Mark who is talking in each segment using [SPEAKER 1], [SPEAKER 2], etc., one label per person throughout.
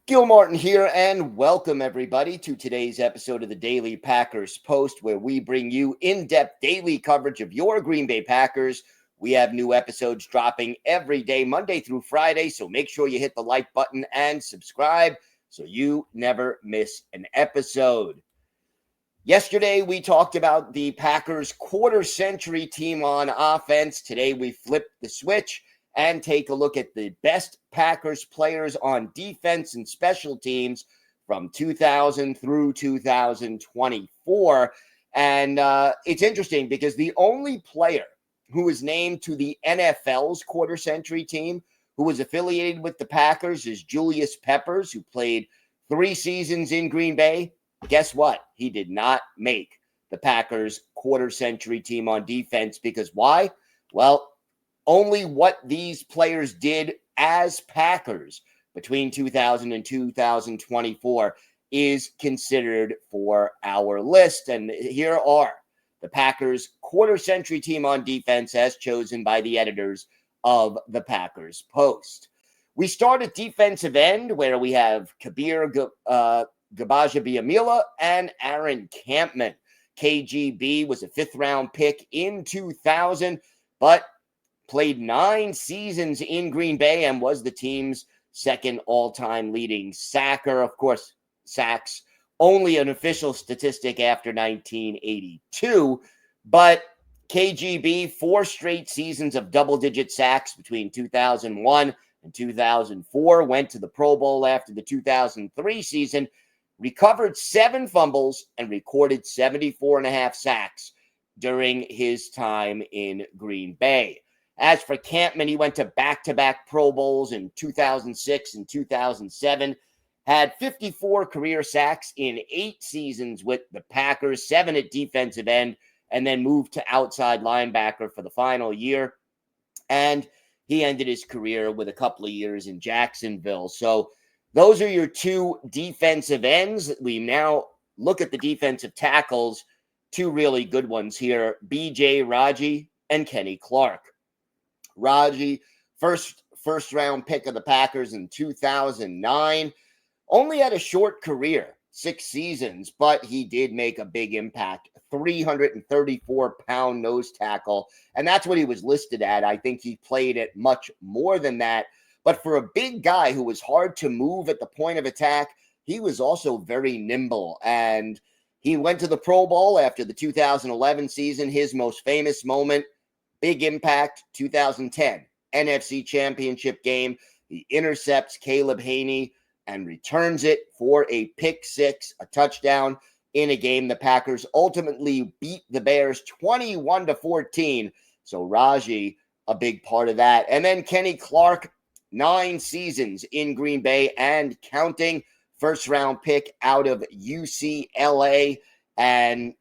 [SPEAKER 1] Gil Martin here, and welcome everybody to today's episode of the Daily Packers Post, where we bring you in-depth daily coverage of your Green Bay Packers. We have new episodes dropping every day, Monday through Friday, so make sure you hit the like button and subscribe so you never miss an episode. Yesterday, we talked about the Packers' quarter-century team on offense. Today, we flip the switch and take a look at the best Packers players on defense and special teams from 2000 through 2024. And it's interesting because the only player who was named to the NFL's quarter-century team who was affiliated with the Packers is Julius Peppers, who played 3 seasons in Green Bay. Guess what? He did not make the Packers quarter-century team on defense because why? Well, only what these players did as Packers between 2000 and 2024 is considered for our list. And here are the Packers quarter-century team on defense as chosen by the editors of the Packers Post. We start at defensive end, where we have Kabir Gabaja-Biamila and Aaron Campman. KGB was a 5th-round pick in 2000, but played 9 seasons in Green Bay and was the team's second all-time leading sacker. Of course, sacks only an official statistic after 1982, but KGB 4 straight seasons of double-digit sacks between 2001 and 2004, went to the Pro Bowl after the 2003 season, recovered 7 fumbles, and recorded 74.5 sacks during his time in Green Bay. As for Campman, he went to back-to-back Pro Bowls in 2006 and 2007, had 54 career sacks in 8 seasons with the Packers, 7 at defensive end, and then moved to outside linebacker for the final year. And he ended his career with a couple of years in Jacksonville. So those are your 2 defensive ends. We now look at the defensive tackles, 2 really good ones here, B.J. Raji and Kenny Clark. Raji, first round pick of the Packers in 2009, only had a short career, 6 seasons, but he did make a big impact. 334-pound nose tackle, and that's what he was listed at. I think he played at much more than that. But for a big guy who was hard to move at the point of attack, he was also very nimble. And he went to the Pro Bowl after the 2011 season. His most famous moment, big impact, 2010 NFC Championship game. He intercepts Caleb Haney and returns it for a pick 6, a touchdown in a game. The Packers ultimately beat the Bears 21-14. So Raji, a big part of that. And then Kenny Clark, 9 seasons in Green Bay and counting, first-round pick out of UCLA, and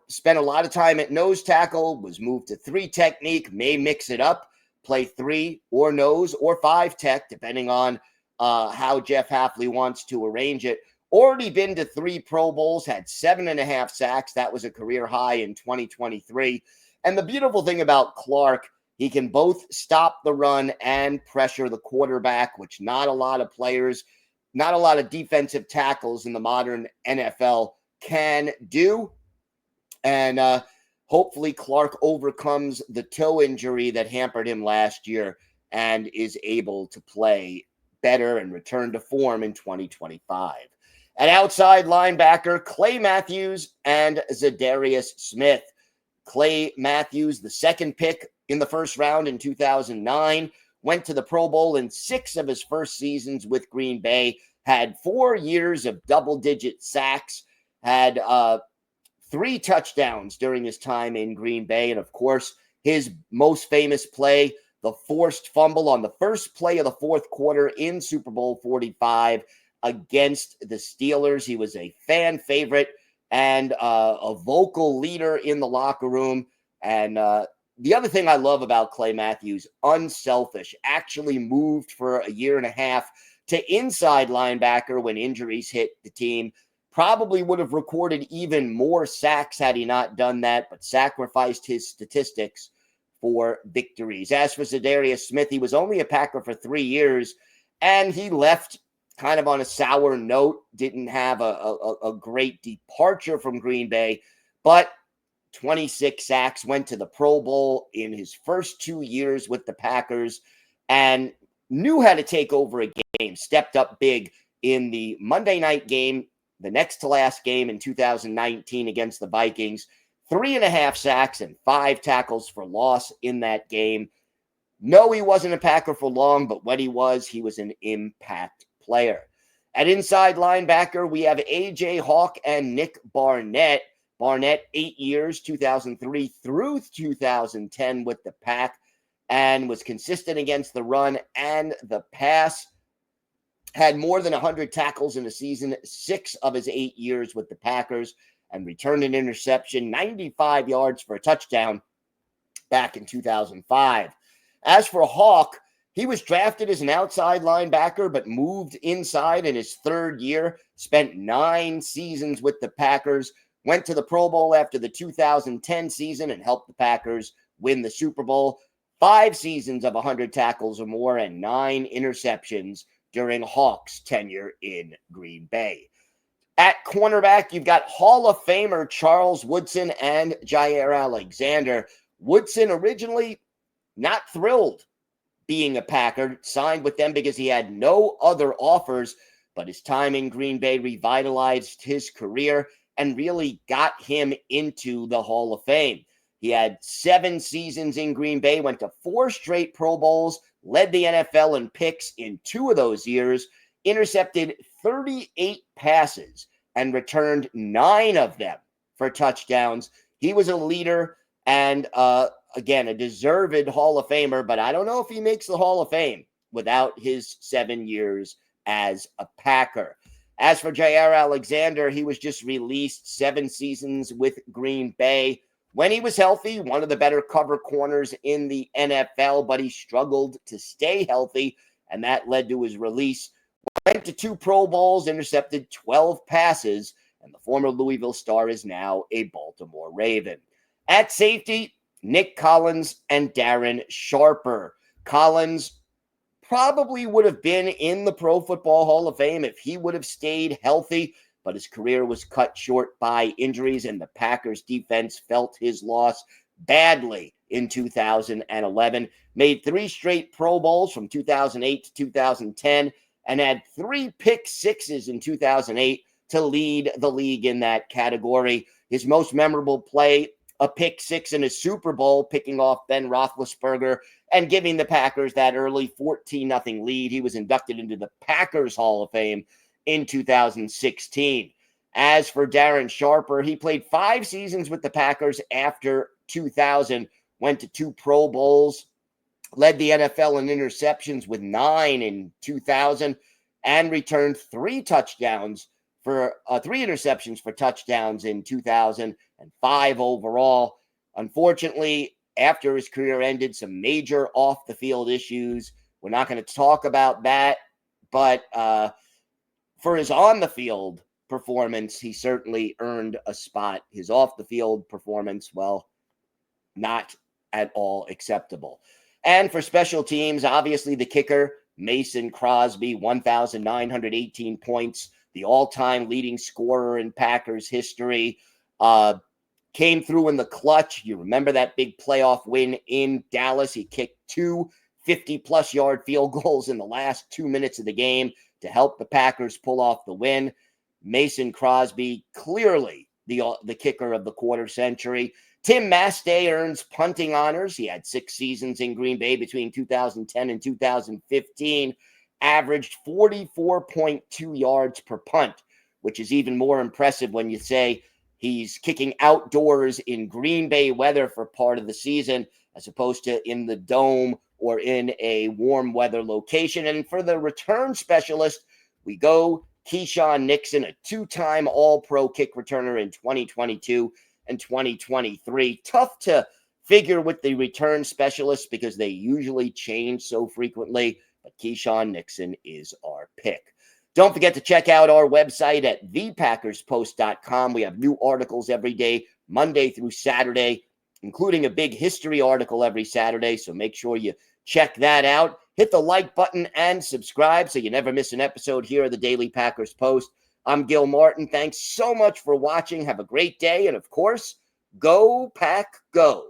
[SPEAKER 1] spent a lot of time at nose tackle, was moved to 3 technique, may mix it up, play 3 or nose or 5 tech, depending on how Jeff Hafley wants to arrange it. Already been to 3 Pro Bowls, had 7.5 sacks. That was a career high in 2023. And the beautiful thing about Clark, he can both stop the run and pressure the quarterback, which not a lot of players, not a lot of defensive tackles in the modern NFL can do. And hopefully Clark overcomes the toe injury that hampered him last year and is able to play better and return to form in 2025. At outside linebacker, Clay Matthews and Zadarius Smith. Clay Matthews, the 2nd pick in the first round in 2009, went to the Pro Bowl in 6 of his first seasons with Green Bay, had 4 years of double-digit sacks, had 3 touchdowns during his time in Green Bay, and of course, his most famous play, the forced fumble on the first play of the 4th quarter in Super Bowl 45 against the Steelers. He was a fan favorite and a vocal leader in the locker room. And the other thing I love about Clay Matthews, unselfish, actually moved for a year and a half to inside linebacker when injuries hit the team. Probably would have recorded even more sacks had he not done that, but sacrificed his statistics for victories. As for Zadarius Smith, he was only a Packer for 3 years, and he left kind of on a sour note, didn't have a great departure from Green Bay, but 26 sacks, went to the Pro Bowl in his first 2 years with the Packers, and knew how to take over a game, stepped up big in the Monday night game, the next to last game in 2019 against the Vikings. 3.5 sacks and 5 tackles for loss in that game. No, he wasn't a Packer for long, but when he was an impact player. At inside linebacker, we have A.J. Hawk and Nick Barnett. Barnett, 8 years, 2003 through 2010 with the Pack, and was consistent against the run and the pass. Had more than 100 tackles in a season, 6 of his 8 years with the Packers, and returned an interception, 95 yards for a touchdown back in 2005. As for Hawk, he was drafted as an outside linebacker, but moved inside in his third year, spent 9 seasons with the Packers, went to the Pro Bowl after the 2010 season and helped the Packers win the Super Bowl. 5 seasons of 100 tackles or more and 9 interceptions during Hawk's tenure in Green Bay. At cornerback, you've got Hall of Famer Charles Woodson and Jair Alexander. Woodson originally not thrilled being a Packer, signed with them because he had no other offers, but his time in Green Bay revitalized his career and really got him into the Hall of Fame. He had 7 seasons in Green Bay, went to 4 straight Pro Bowls, led the NFL in picks in 2 of those years, intercepted 38 passes, and returned 9 of them for touchdowns. He was a leader and, again, a deserved Hall of Famer, but I don't know if he makes the Hall of Fame without his 7 years as a Packer. As for Jair Alexander, he was just released, 7 seasons with Green Bay. When he was healthy, one of the better cover corners in the NFL, but he struggled to stay healthy, and that led to his release. Went to 2 Pro Bowls, intercepted 12 passes, and the former Louisville Star is now a Baltimore Raven. At safety, Nick Collins and Darren Sharper. Collins probably would have been in the Pro Football Hall of Fame if he would have stayed healthy, but his career was cut short by injuries, and the Packers defense felt his loss badly in 2011. Made 3 straight Pro Bowls from 2008 to 2010, and had 3 pick sixes in 2008 to lead the league in that category. His most memorable play, a pick 6 in a Super Bowl, picking off Ben Roethlisberger and giving the Packers that early 14-0 lead. He was inducted into the Packers Hall of Fame in 2016. As for Darren Sharper, he played 5 seasons with the Packers after 2000, went to 2 Pro Bowls, led the NFL in interceptions with 9 in 2000, and returned 3 interceptions for touchdowns in 2000 and 5 overall. Unfortunately, after his career ended, some major off-the-field issues. We're not going to talk about that, but for his on-the-field performance, he certainly earned a spot. His off-the-field performance, well, not at all acceptable. And for special teams, obviously the kicker, Mason Crosby, 1,918 points, the all-time leading scorer in Packers history. Came through in the clutch. You remember that big playoff win in Dallas. He kicked 2 50-plus yard field goals in the last 2 minutes of the game to help the Packers pull off the win. Mason Crosby, clearly the kicker of the quarter century. Tim Mastay earns punting honors. He had 6 seasons in Green Bay between 2010 and 2015, averaged 44.2 yards per punt, which is even more impressive when you say he's kicking outdoors in Green Bay weather for part of the season, as opposed to in the dome or in a warm weather location. And for the return specialist, we go Keyshawn Nixon, a 2-time All-Pro kick returner in 2022 and 2023. Tough to figure with the return specialists because they usually change so frequently, but Keyshawn Nixon is our pick. Don't forget to check out our website at thepackerspost.com. We have new articles every day, Monday through Saturday, including a big history article every Saturday, so make sure you check that out. Hit the like button and subscribe so you never miss an episode here of the Daily Packers Post. I'm Gil Martin. Thanks so much for watching. Have a great day. And of course, go Pack Go.